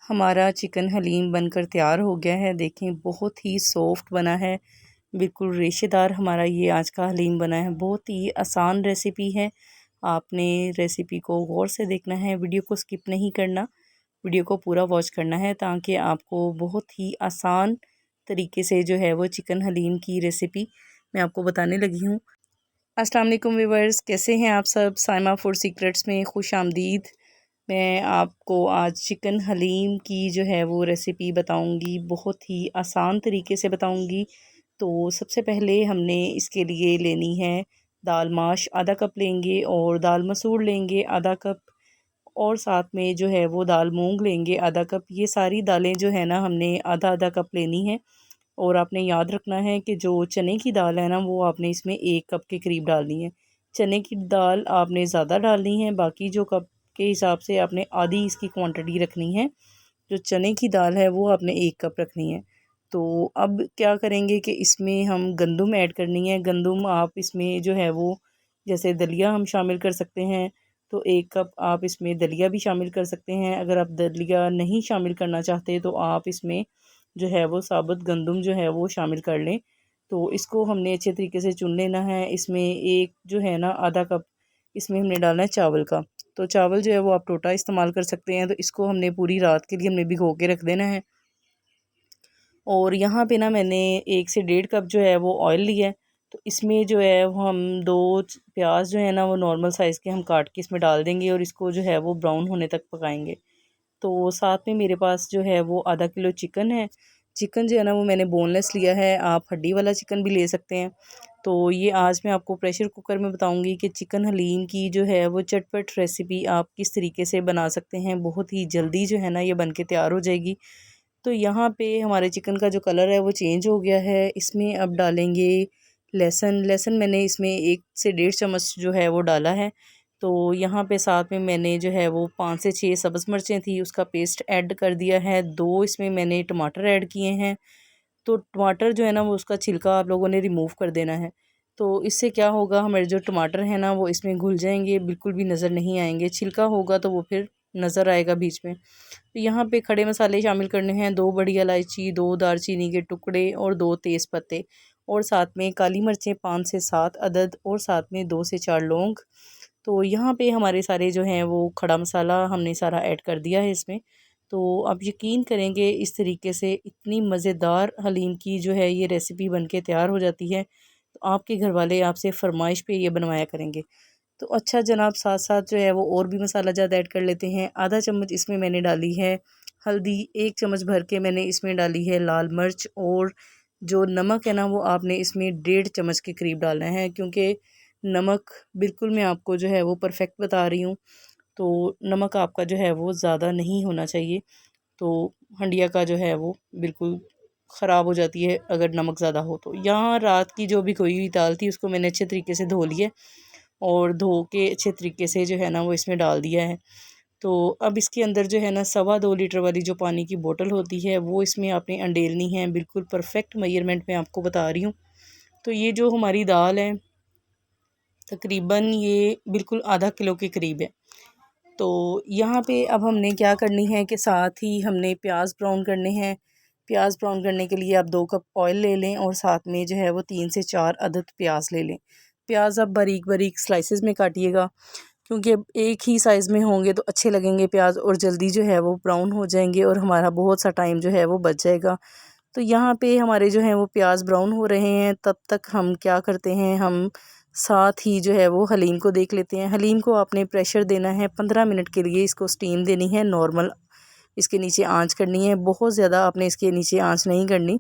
हमारा चिकन हलीम बनकर तैयार हो गया है। देखें बहुत ही सॉफ्ट बना है, बिल्कुल रेशेदार हमारा ये आज का हलीम बना है। बहुत ही आसान रेसिपी है, आपने रेसिपी को गौर से देखना है, वीडियो को स्किप नहीं करना, वीडियो को पूरा वॉच करना है ताकि आपको बहुत ही आसान तरीके से जो है वो चिकन हलीम की रेसिपी मैं आपको बताने लगी हूँ। अस्सलाम वालेकुम व्यूअर्स, कैसे हैं आप सब। साइमा फूड सीक्रेट्स में खुश आमदीद। मैं आपको आज चिकन हलीम की जो है वो रेसिपी बताऊंगी, बहुत ही आसान तरीके से बताऊंगी। तो सबसे पहले हमने इसके लिए लेनी है दाल माश आधा कप लेंगे, और दाल मसूर लेंगे आधा कप, और साथ में जो है वो दाल मूंग लेंगे आधा कप। ये सारी दालें जो है ना हमने आधा आधा कप लेनी है। और आपने याद रखना है कि जो चने की दाल है ना वो आपने इसमें 1 कप के करीब डालनी है। चने की दाल आपने ज़्यादा डालनी है, बाकी जो कप के हिसाब से आपने आधी इसकी क्वांटिटी रखनी है। जो चने की दाल है वो आपने 1 कप रखनी है। तो अब क्या करेंगे कि इसमें हम गंदम ऐड करनी है। गंदम आप इसमें जो है वो जैसे दलिया हम शामिल कर सकते हैं, तो 1 कप आप इसमें दलिया भी शामिल कर सकते हैं। अगर आप दलिया नहीं शामिल करना चाहते तो आप इसमें जो है वो साबुत गंदम जो है वो शामिल कर लें। तो इसको हमने अच्छे तरीके से चुन लेना है। इसमें एक जो है ना आधा कप इसमें हमने डालना है चावल का। तो चावल जो है वो आप टोटा इस्तेमाल कर सकते हैं। तो इसको हमने पूरी रात के लिए हमने भिगो के रख देना है। और यहाँ पे ना मैंने 1 से 1.5 कप जो है वो ऑयल लिया है। तो इसमें जो है वो हम 2 प्याज जो है ना वो नॉर्मल साइज़ के हम काट के इसमें डाल देंगे, और इसको जो है वो ब्राउन होने तक पकाएंगे। तो साथ में मेरे पास जो है वो आधा किलो चिकन है। चिकन जो है ना वो मैंने बोनलेस लिया है, आप हड्डी वाला चिकन भी ले सकते हैं। तो ये आज मैं आपको प्रेशर कुकर में बताऊंगी कि चिकन हलीम की जो है वो चटपट रेसिपी आप किस तरीके से बना सकते हैं। बहुत ही जल्दी जो है ना ये बन के तैयार हो जाएगी। तो यहाँ पे हमारे चिकन का जो कलर है वो चेंज हो गया है। इसमें अब डालेंगे लहसुन। लहसुन मैंने इसमें 1 से 1.5 चम्मच जो है वो डाला है। तो यहाँ पे साथ में मैंने जो है वो 5 से 6 सब्ज़ मिर्चें थी उसका पेस्ट ऐड कर दिया है। 2 इसमें मैंने टमाटर ऐड किए हैं। तो टमाटर जो है ना वो उसका छिलका आप लोगों ने रिमूव कर देना है। तो इससे क्या होगा, हमारे जो टमाटर हैं ना वो इसमें घुल जाएंगे, बिल्कुल भी नज़र नहीं आएंगे। छिलका होगा तो वो फिर नज़र आएगा बीच में। तो यहाँ पे खड़े मसाले शामिल करने हैं, 2 बड़ी इलायची, 2 दालचीनी के टुकड़े और 2 तेज़ पत्ते, और साथ में काली मिर्चें 5 से 7 अदद, और साथ में 2 से 4 लौंग। तो यहाँ पे हमारे सारे जो हैं वो खड़ा मसाला हमने सारा ऐड कर दिया है इसमें। तो आप यकीन करेंगे इस तरीके से इतनी मज़ेदार हलीम की जो है ये रेसिपी बन के तैयार हो जाती है। तो आपके घर वाले आपसे फरमाइश पे ये बनवाया करेंगे। तो अच्छा जनाब, साथ साथ जो है वो और भी मसाला ज़्यादा ऐड कर लेते हैं। आधा चम्मच इसमें मैंने डाली है हल्दी, 1 चम्मच भर के मैंने इसमें डाली है लाल मिर्च, और जो नमक है ना वो आपने इसमें 1.5 चम्मच के करीब डालना है, क्योंकि नमक बिल्कुल मैं आपको जो है वो परफेक्ट बता रही हूँ। तो नमक आपका जो है वो ज़्यादा नहीं होना चाहिए। तो हंडिया का जो है वो बिल्कुल ख़राब हो जाती है अगर नमक ज़्यादा हो। तो यहाँ रात की जो भिगोई हुई दाल थी उसको मैंने अच्छे तरीके से धो लिया, और धो के अच्छे तरीके से जो है ना वो इसमें डाल दिया है। तो अब इसके अंदर जो है ना 2.25 लीटर वाली जो पानी की बोतल होती है वो इसमें आपने अंडेलनी है। बिल्कुल परफेक्ट मेजरमेंट में आपको बता रही हूँ। तो ये जो हमारी दाल है तकरीबन ये बिल्कुल आधा किलो के करीब है। तो यहाँ पे अब हमने क्या करनी है कि साथ ही हमने प्याज ब्राउन करने हैं। प्याज ब्राउन करने के लिए आप 2 कप ऑयल ले लें, और साथ में जो है वो 3 से 4 अदद प्याज ले लें। प्याज आप बारीक बारीक स्लाइसेस में काटिएगा, क्योंकि अब एक ही साइज़ में होंगे तो अच्छे लगेंगे प्याज, और जल्दी जो है वो ब्राउन हो जाएंगे और हमारा बहुत सा टाइम जो है वो बच जाएगा। तो यहाँ पे हमारे जो है वो प्याज ब्राउन हो रहे हैं, तब तक हम क्या करते हैं, हम साथ ही जो है वो हलीम को देख लेते हैं। हलीम को आपने प्रेशर देना है 15 मिनट के लिए, इसको स्टीम देनी है नॉर्मल, इसके नीचे आंच करनी है। बहुत ज़्यादा आपने इसके नीचे आंच नहीं करनी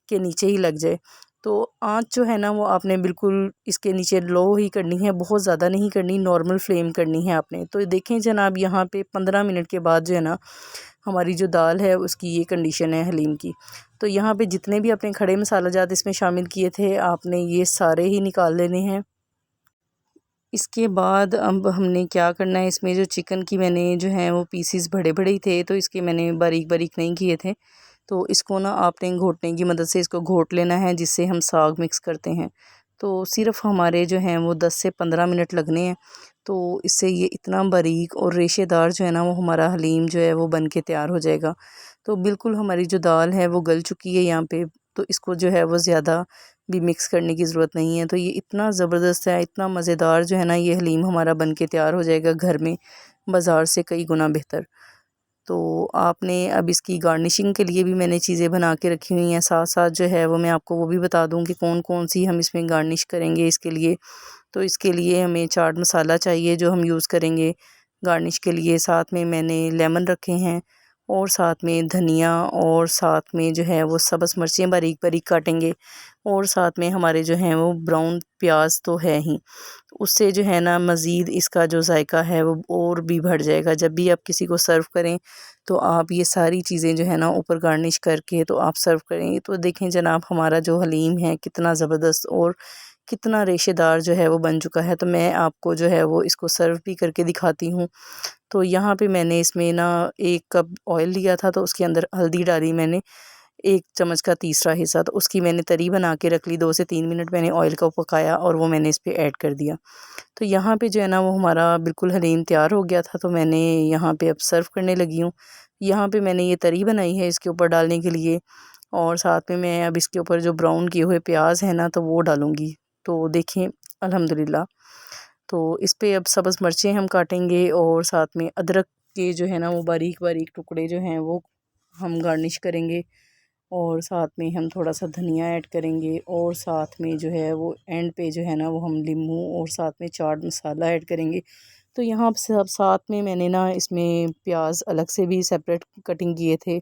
कि नीचे ही लग जाए। तो आंच जो है ना वो आपने बिल्कुल इसके नीचे लो ही करनी है, बहुत ज़्यादा नहीं करनी, नॉर्मल फ्लेम करनी है आपने। तो देखें जनाब, यहाँ पे 15 मिनट के बाद जो है ना हमारी जो दाल है उसकी ये कंडीशन है हलीम की। तो यहाँ पे जितने भी अपने खड़े मसाला जात इसमें शामिल किए थे आपने ये सारे ही निकाल लेने हैं। इसके बाद अब हमने क्या करना है, इसमें जो चिकन की मैंने जो है वो पीसीस बड़े बड़े ही थे तो इसके मैंने बारीक बारीक नहीं किए थे। तो इसको ना आपने घोटने की मदद से इसको घोट लेना है, जिससे हम साग मिक्स करते हैं। तो सिर्फ हमारे जो हैं वो 10 से 15 मिनट लगने हैं। तो इससे ये इतना बारीक और रेशेदार जो है ना वो हमारा हलीम जो है वो बन के तैयार हो जाएगा। तो बिल्कुल हमारी जो दाल है वो गल चुकी है यहाँ पे, तो इसको जो है वो ज़्यादा भी मिक्स करने की ज़रूरत नहीं है। तो ये इतना ज़बरदस्त है, इतना मज़ेदार जो है ना ये हलीम हमारा बन के तैयार हो जाएगा घर में, बाज़ार से कई गुना बेहतर। तो आपने अब इसकी गार्निशिंग के लिए भी मैंने चीज़ें बना के रखी हुई हैं, साथ साथ जो है वो मैं आपको वो भी बता दूँ कि कौन कौन सी हम इसमें गार्निश करेंगे इसके लिए। तो इसके लिए हमें चाट मसाला चाहिए जो हम यूज़ करेंगे गार्निश के लिए। साथ में मैंने लेमन रखे हैं, और साथ में धनिया, और साथ में जो है वो सब्ज़ मिर्चें बारीक बारीक काटेंगे, और साथ में हमारे जो हैं वो ब्राउन प्याज तो है ही। उससे जो है ना मज़ीद इसका जो जायका है वो और भी बढ़ जाएगा। जब भी आप किसी को सर्व करें तो आप ये सारी चीज़ें जो है ना ऊपर गार्निश करके तो आप सर्व करेंगे, तो देखें जनाब हमारा जो हलीम है कितना ज़बरदस्त और कितना रेशेदार जो है वो बन चुका है। तो मैं आपको जो है वो इसको सर्व भी करके दिखाती हूँ। तो यहाँ पे मैंने इसमें ना 1 कप ऑयल लिया था, तो उसके अंदर हल्दी डाली मैंने 1 चम्मच का तीसरा हिस्सा, तो उसकी मैंने तरी बना के रख ली। 2 से 3 मिनट मैंने ऑयल को पकाया और वो मैंने इस पे ऐड कर दिया। तो यहाँ पे जो है ना वो हमारा बिल्कुल हलीम तैयार हो गया था। तो मैंने यहाँ पे अब सर्व करने लगी हूँ। यहाँ पे मैंने ये तरी बनाई है इसके ऊपर डालने के लिए, और साथ में मैं अब इसके ऊपर जो ब्राउन किए हुए प्याज है ना तो वो डालूँगी। तो देखें अल्हम्दुलिल्लाह। तो इस पे अब सब्ज़ मिर्चें हम काटेंगे, और साथ में अदरक के जो है ना वो बारीक बारीक टुकड़े जो हैं वो हम गार्निश करेंगे, और साथ में हम थोड़ा सा धनिया ऐड करेंगे, और साथ में जो है वो एंड पे जो है ना वो हम नींबू और साथ में चाट मसाला ऐड करेंगे। तो यहाँ सब साथ में मैंने ना इसमें प्याज अलग से भी सेपरेट कटिंग किए थे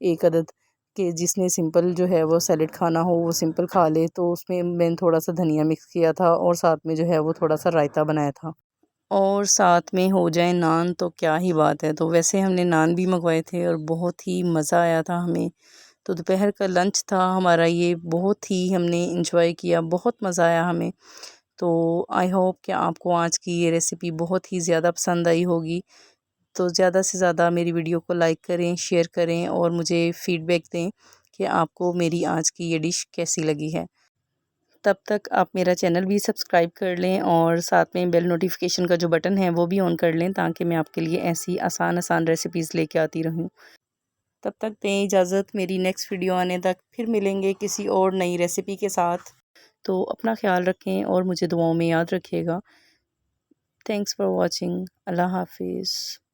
1 अदद, कि जिसने सिंपल जो है वो सैलेड खाना हो वो सिंपल खा ले। तो उसमें मैंने थोड़ा सा धनिया मिक्स किया था, और साथ में जो है वो थोड़ा सा रायता बनाया था। और साथ में हो जाए नान तो क्या ही बात है। तो वैसे हमने नान भी मंगवाए थे और बहुत ही मज़ा आया था हमें। तो दोपहर का लंच था हमारा ये, बहुत ही हमने इंजॉय किया, बहुत मज़ा आया हमें। तो आई होप कि आपको आज की ये रेसिपी बहुत ही ज़्यादा पसंद आई होगी। तो ज़्यादा से ज़्यादा मेरी वीडियो को लाइक करें, शेयर करें, और मुझे फ़ीडबैक दें कि आपको मेरी आज की ये डिश कैसी लगी है। तब तक आप मेरा चैनल भी सब्सक्राइब कर लें, और साथ में बेल नोटिफिकेशन का जो बटन है वो भी ऑन कर लें, ताकि मैं आपके लिए ऐसी आसान आसान रेसिपीज़ लेके आती रहूँ। तब तक दें इजाज़त, मेरी नेक्स्ट वीडियो आने तक। फिर मिलेंगे किसी और नई रेसिपी के साथ। तो अपना ख्याल रखें और मुझे दुआओं में याद रखिएगा। Thanks for watching. अल्लाह हाफिज़।